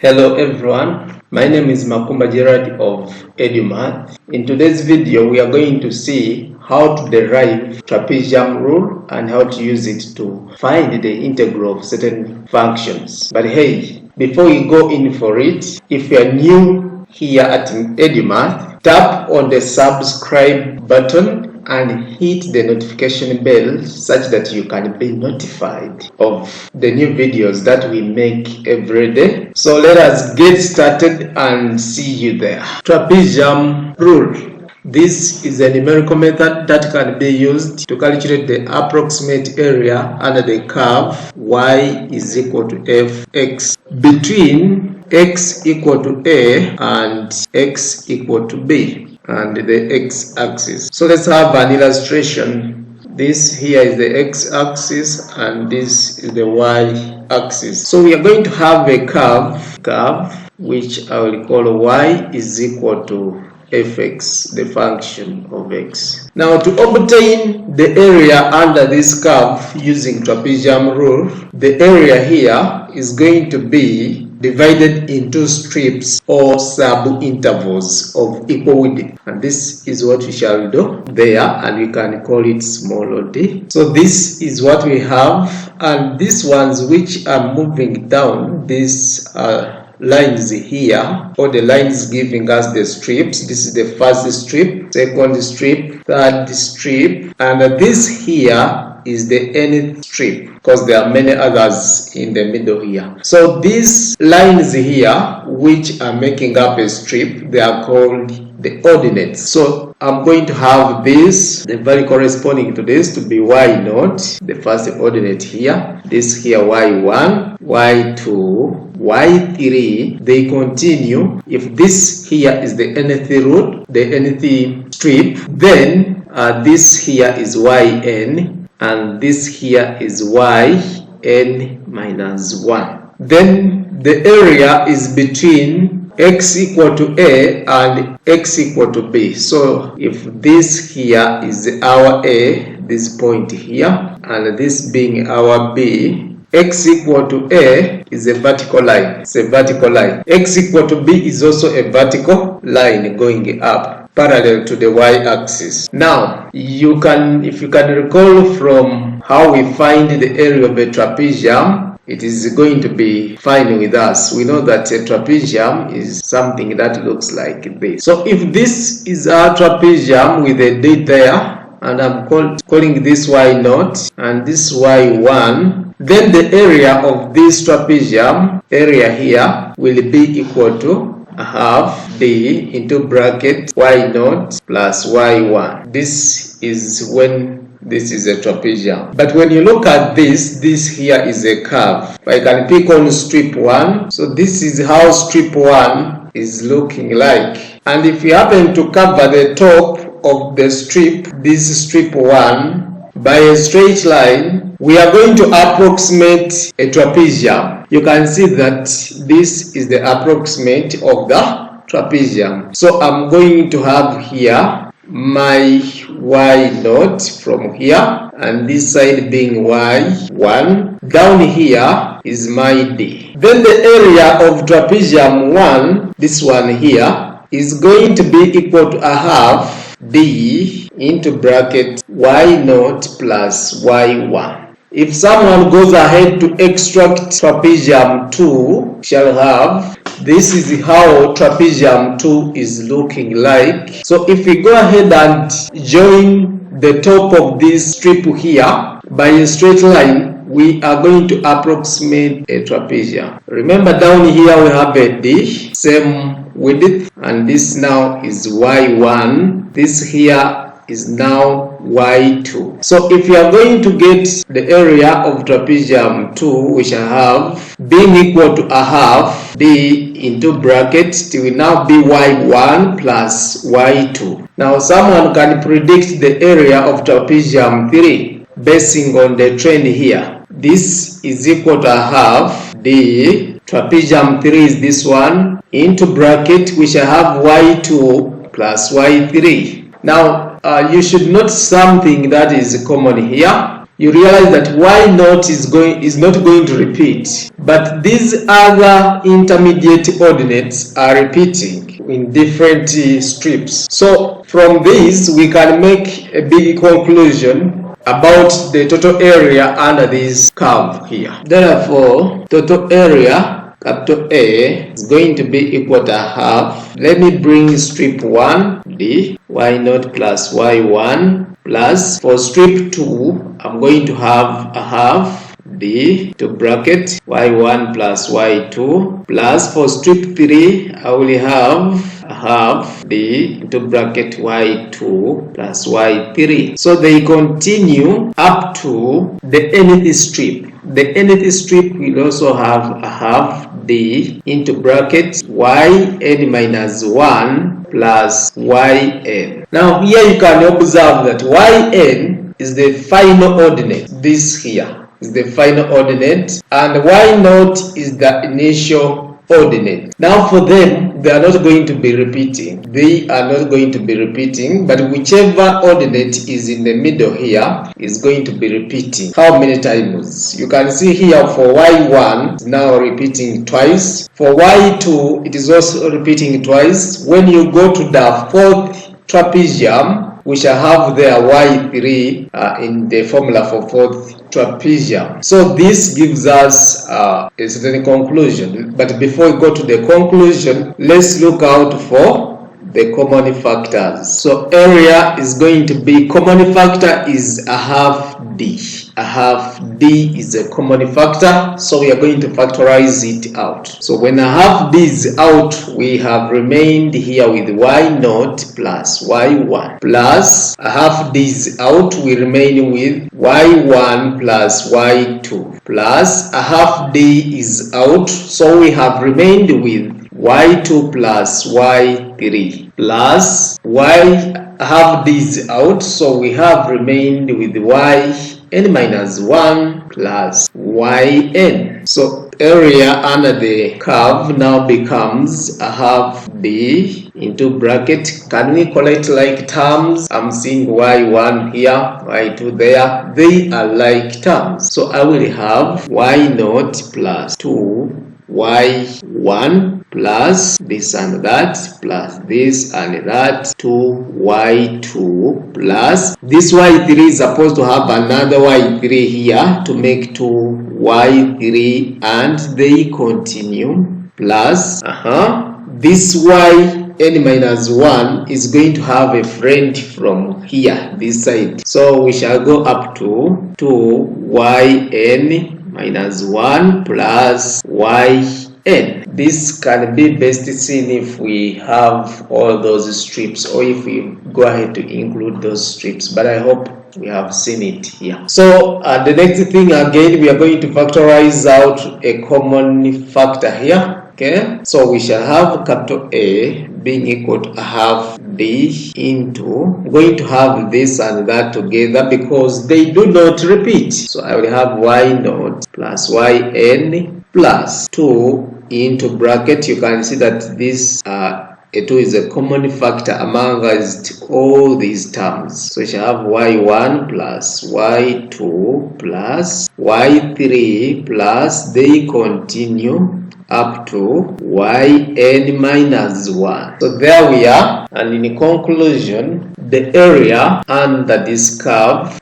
Hello everyone, my name is Makumba Gerard of EduMath. In today's video, we are going to see how to derive trapezium rule and how to use it to find the integral of certain functions. But hey, before we go in for it, if you are new here at EduMath, tap on the subscribe button and hit the notification bell such that you can be notified of the new videos that we make every day. So let us get started and see you there. Trapezium rule. This is a numerical method that can be used to calculate the approximate area under the curve y is equal to fx between x equal to a and x equal to b and the x-axis. So let's have an illustration. This here is the x-axis and this is the y-axis. So we are going to have a curve which I will call y is equal to fx, the function of x. Now to obtain the area under this curve using trapezium rule, the area here is going to be divided into strips or sub-intervals of equal width, and this is what we shall do there, and we can call it small d. So this is what we have, and these ones which are moving down, these lines here, or the lines giving us the strips. This is the first strip, second strip, third strip, and this here is the nth strip, because there are many others in the middle here. So these lines here which are making up a strip, they are called the ordinates. So I'm going to have this, the value corresponding to this, to be y0, the first ordinate here, this here y1, y2, y3, they continue. If this here is the nth root, the nth strip, then this here is yn, and this here is yn minus 1. Then the area is between x equal to a and x equal to b. So if this here is our a, this point here, and this being our b, x equal to a is a vertical line. It's a vertical line. X equal to b is also a vertical line going up, parallel to the y-axis. Now, if you can recall from how we find the area of a trapezium, it is going to be fine with us. We know that a trapezium is something that looks like this. So if this is our trapezium with a D there, and I'm calling this y0 and this y1, then the area of this trapezium, area here, will be equal to half d into bracket y0 plus y1. This is when this is a trapezium. But when you look at this here is a curve. I can pick on strip 1. So this is how strip 1 is looking like. And if you happen to cover the top of the strip, this strip 1, by a straight line, we are going to approximate a trapezium. You can see that this is the approximate of the trapezium. So I'm going to have here my y0 from here, and this side being y1. Down here is my d. Then the area of trapezium 1, this one here, is going to be equal to a half d into bracket y0 plus y1. If someone goes ahead to extract trapezium 2, shall have, this is how trapezium 2 is looking like. So if we go ahead and join the top of this strip here by a straight line, we are going to approximate a trapezium. Remember, down here we have a D, same width, and this now is y1. This here is now y2. So if you are going to get the area of trapezium 2, we shall have being equal to a half d into bracket, it will now be y1 plus y2. Now someone can predict the area of trapezium 3 basing on the trend here. This is equal to a half d, trapezium 3 is this one, into bracket we shall have y2 plus y3. Now you should note something that is common here. you realize that y naught is not going to repeat, but these other intermediate ordinates are repeating in different strips. So from this we can make a big conclusion about the total area under this curve here. Therefore, total area, capital A, is going to be equal to half. Let me bring strip 1, D, y naught plus y1 plus, for strip 2, I'm going to have a half, D, to bracket y1 plus y2 plus, for strip 3, I will have a half, D, into bracket y2 plus y3. So they continue up to the nth strip. The nth strip will also have a half, D, into bracket yn minus 1 plus yn. Now here you can observe that yn is the final ordinate. This here is the final ordinate, and y naught is the initial ordinate. Now for them, they are not going to be repeating. They are not going to be repeating, but whichever ordinate is in the middle here is going to be repeating. How many times? You can see here for y1 is now repeating twice. For y2 it is also repeating twice. When you go to the fourth trapezium, we shall have there y3 in the formula for fourth trapezium. So this gives us a certain conclusion. But before we go to the conclusion, let's look out for the common factors. So area is going to be, common factor is a half D. A half D is a common factor, so we are going to factorize it out. So when a half D is out, we have remained here with y naught plus y1 plus a half D is out, we remain with y1 plus y2 plus a half D is out, so we have remained with y2 plus y3 plus half D is out, so we have remained with yn minus 1 plus yn. So area under the curve now becomes a half D into bracket. Can we collect like terms? I'm seeing y1 here, y2 there. They are like terms. So I will have y naught plus 2 y1 plus this and that plus this and that, 2y2 plus this y3 is supposed to have another y3 here to make 2y3, and they continue plus this yn minus 1 is going to have a friend from here, this side. So we shall go up to 2yn minus 1 plus yn. This can be best seen if we have all those strips, or if we go ahead to include those strips, but I hope we have seen it here. So the next thing, again, we are going to factorize out a common factor here. Okay, so we shall have capital A being equal to a half D into, I'm going to have this and that together because they do not repeat. So I will have y naught plus yn plus 2 into bracket. You can see that this a2 is a common factor among all these terms. So we shall have y1 plus y2 plus y3 plus, they continue up to yn minus 1. So there we are, and in conclusion, the area under this curve,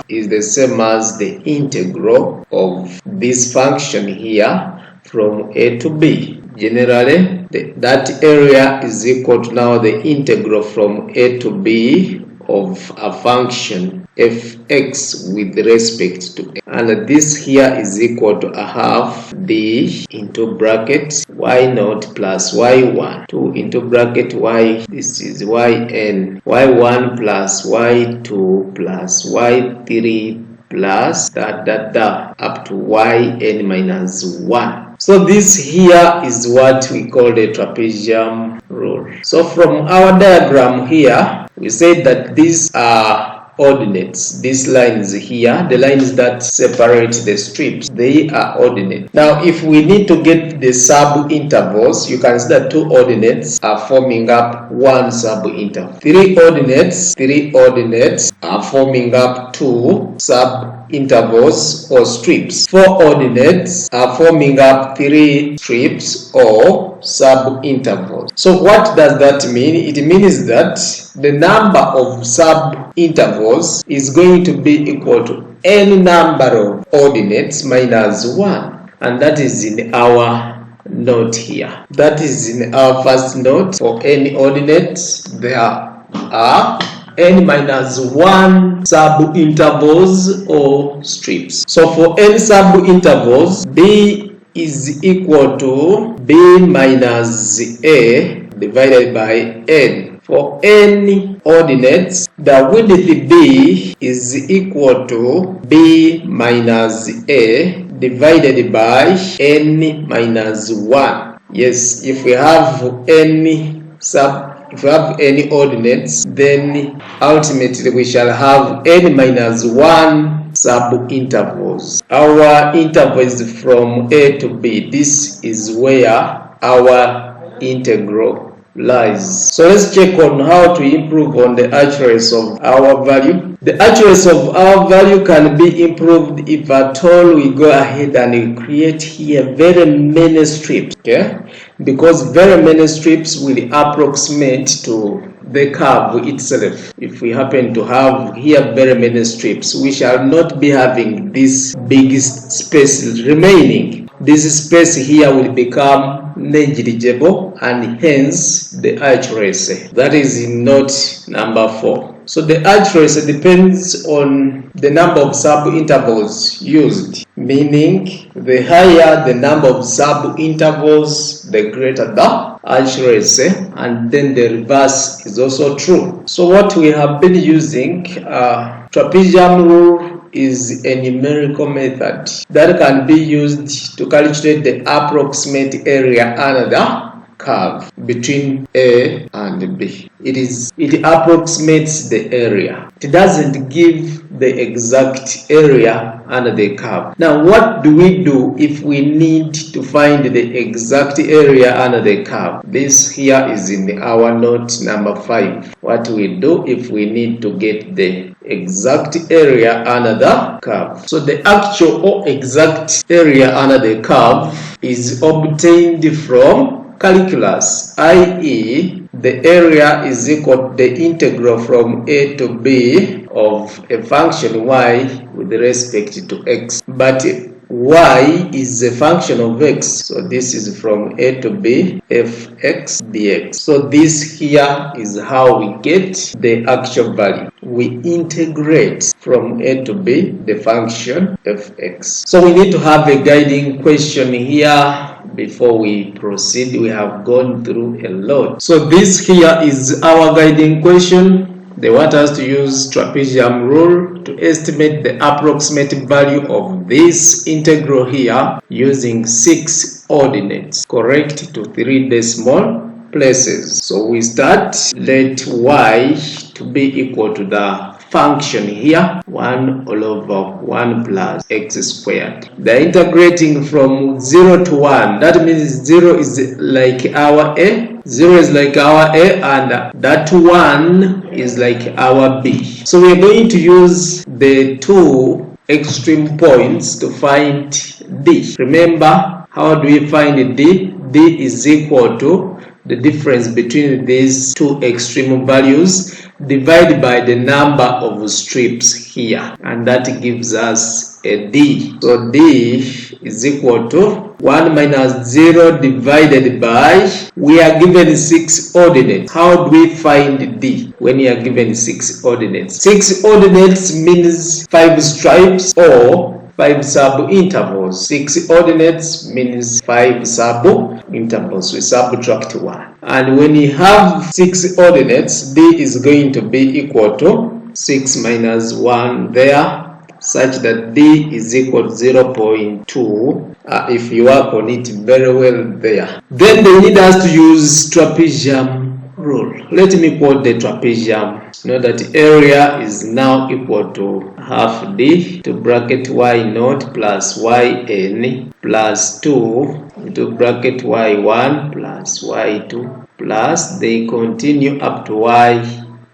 is the same as the integral of this function here from a to b. Generally, that area is equal to now the integral from a to b of a function fx with respect to a, and this here is equal to a half d into bracket y naught plus y1, 2 into bracket y, this is yn, y1 plus y2 plus y3 plus up to yn minus 1. So this here is what we call the trapezium rule. So from our diagram here, we said that these are ordinates. These lines here, the lines that separate the strips, they are ordinates. Now, if we need to get the sub-intervals, you can see that 2 ordinates are forming up one sub-interval. 3 ordinates are forming up 2 sub-intervals or strips. 4 ordinates are forming up 3 strips or sub-intervals. So what does that mean? It means that the number of sub-intervals is going to be equal to any number of ordinates minus 1. And that is in our note here. That is in our first note. For any ordinate, there are n minus 1 sub-intervals or strips. So for n sub-intervals, b is equal to b minus a divided by n. For n ordinates, the width b is equal to b minus a divided by n minus 1. Yes, if we have any ordinates, then ultimately we shall have n minus 1 sub-intervals. Our interval is from a to b. This is where our integral lies. So let's check on how to improve on the accuracy of our value. The accuracy of our value can be improved if at all we go ahead and create here very many strips, okay? Because very many strips will approximate to the curve itself. If we happen to have here very many strips, we shall not be having this big space remaining. This space here will become negligible and hence the accuracy. That is in note number 4. So the accuracy depends on the number of sub-intervals used, meaning the higher the number of sub-intervals, the greater the accuracy, and then the reverse is also true. So what we have been using, trapezium rule, is a numerical method that can be used to calculate the approximate area under the curve between A and B. It approximates the area. It doesn't give the exact area under the curve. Now, what do we do if we need to find the exact area under the curve? This here is in our note number 5. What we do if we need to get the exact area under the curve. So the actual or exact area under the curve is obtained from calculus, i.e. the area is equal to the integral from a to b of a function y with respect to x. But y is a function of x, so this is from a to b fx dx. So this here is how we get the actual value. We integrate from a to b the function fx. So we need to have a guiding question here before we proceed. We have gone through a lot. So this here is our guiding question. They want us to use trapezium rule to estimate the approximate value of this integral here using 6 ordinates, correct to 3 decimal places. So we start, let y to be equal to the function here 1 all over 1 plus x squared. They're integrating from 0 to 1. That means 0 is like our a, 0 is like our a, and that 1 is like our b. So we're going to use the 2 extreme points to find d. Remember, how do we find d? D is equal to the difference between these 2 extreme values divided by the number of strips here, and that gives us a d. So d is equal to 1 minus 0 divided by, we are given 6 ordinates. How do we find d when we are given 6 ordinates? 6 ordinates means 5 stripes or 5 sub-intervals. 6 ordinates means 5 sub-intervals. We subtract 1. And when you have 6 ordinates, d is going to be equal to 6 minus 1 there, such that d is equal to 0.2 if you work on it very well there. Then they need us to use trapezium rule. let me quote the trapezium. Know that area is now equal to half d to bracket y naught plus yn plus 2 into bracket y1 plus y2 plus they continue up to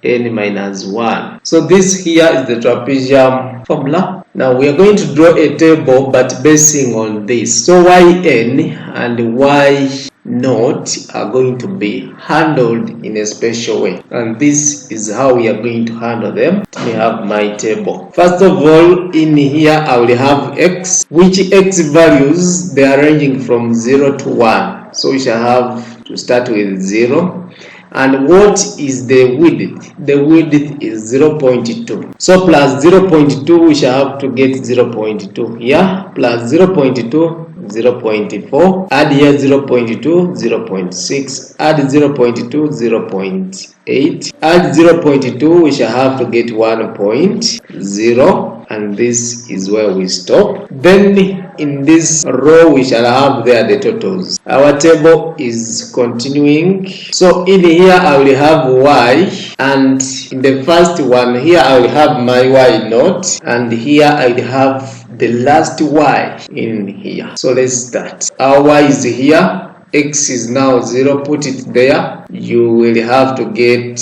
yn minus 1. So this here is the trapezium formula. Now we are going to draw a table but basing on this. So yn and y naught are going to be handled in a special way, and this is how we are going to handle them. Let me have my table. First of all, in here I will have x, which x values they are ranging from 0 to 1. So we shall have to start with 0. And what is the width? The width is 0.2. So plus 0.2, we shall have to get 0.2 here, plus 0.2, 0.4, add here 0.2, 0.6, add 0.2, 0.8, add 0.2, we shall have to get 1.0, and this is where we stop. Then in this row we shall have there the totals. Our table is continuing. So in here I will have y, and in the first one here I will have my y naught, and here I will have the last y in here. So let's start. Our y is here, x is now 0, put it there. You will have to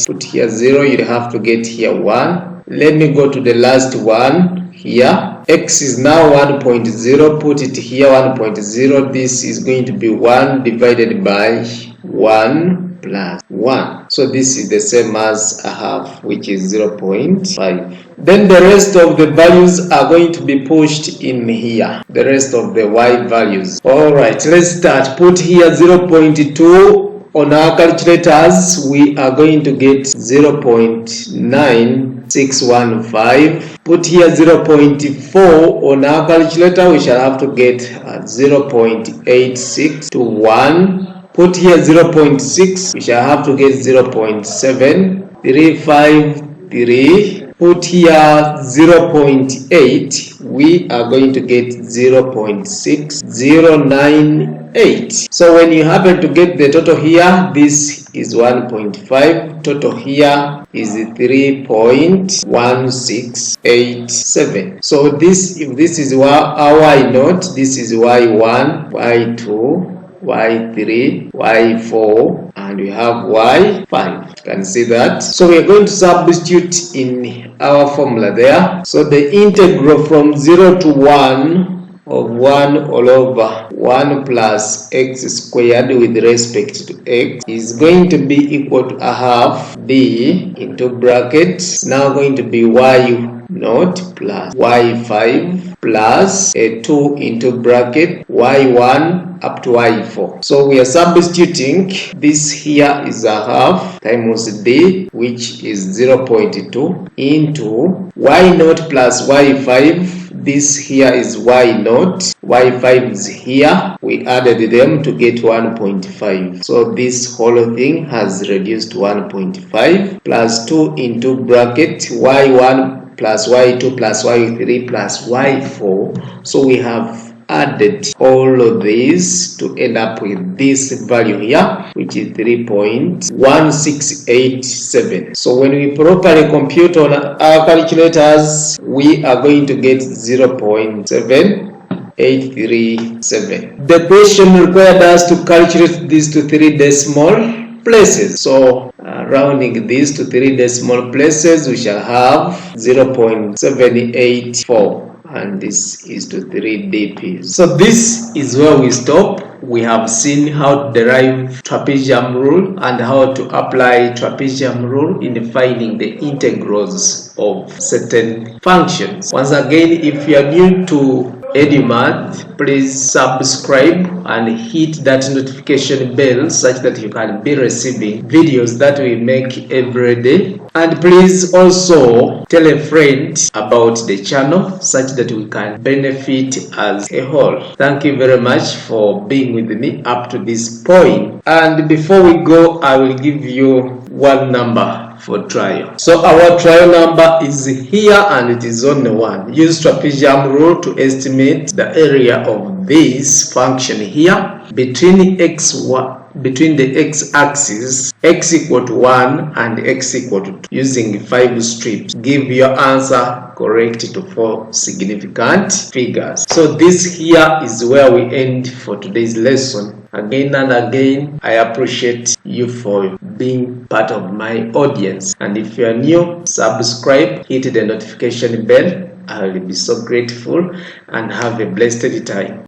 put here 0, you'll have to get here 1. Let me go to the last one here. X is now 1.0, put it here 1.0. This is going to be 1 divided by 1 plus 1. So this is the same as a half, which is 0.5. Then the rest of the values are going to be pushed in here. The rest of the y values. Alright, let's start. Put here 0.2. On our calculators, we are going to get 0.9615. Put here 0.4. On our calculator, we shall have to get 0.8621. Put here 0.6. We shall have to get 0.7353. Put here 0.8. We are going to get 0.6098. So when you happen to get the total here, this is 1.5. Total here is 3.1687. So this, if this is our y naught, this is y1, y2, y3, y4, and we have y5. You can see that. So we are going to substitute in our formula there. So the integral from 0 to 1 of 1 all over 1 plus x squared with respect to x is going to be equal to a half d into brackets. Now going to be y naught plus y5 plus a 2 into bracket y1 up to y4. So we are substituting. This here is a half times d, which is 0.2 into y naught plus y5. This here is y naught, y5 is here. We added them to get 1.5. So this whole thing has reduced to 1.5 plus 2 into bracket y1 plus y2 plus y3 plus y4. So we have added all of these to end up with this value here, which is 3.1687. So when we properly compute on our calculators, we are going to get 0.7837. The question required us to calculate this to 3 decimal places. So rounding this to 3 decimal places, we shall have 0.784. And this is to 3 dp. So this is where we stop. We have seen how to derive trapezium rule and how to apply trapezium rule in finding the integrals of certain functions. Once again, if you are new to EduMath, please subscribe and hit that notification bell such that you can be receiving videos that we make every day. And please also tell a friend about the channel such that we can benefit as a whole. Thank you very much for being with me up to this point. And before we go, I will give you one number for trial. So our trial number is here and it is only 1. Use trapezium rule to estimate the area of this function here between x1 between the x-axis, x equal to 1 and x equal to 2, using 5 strips. Give your answer correct to 4 significant figures. So this here is where we end for today's lesson. Again and again, I appreciate you for being part of my audience. And if you are new, subscribe, hit the notification bell. I will be so grateful, and have a blessed time.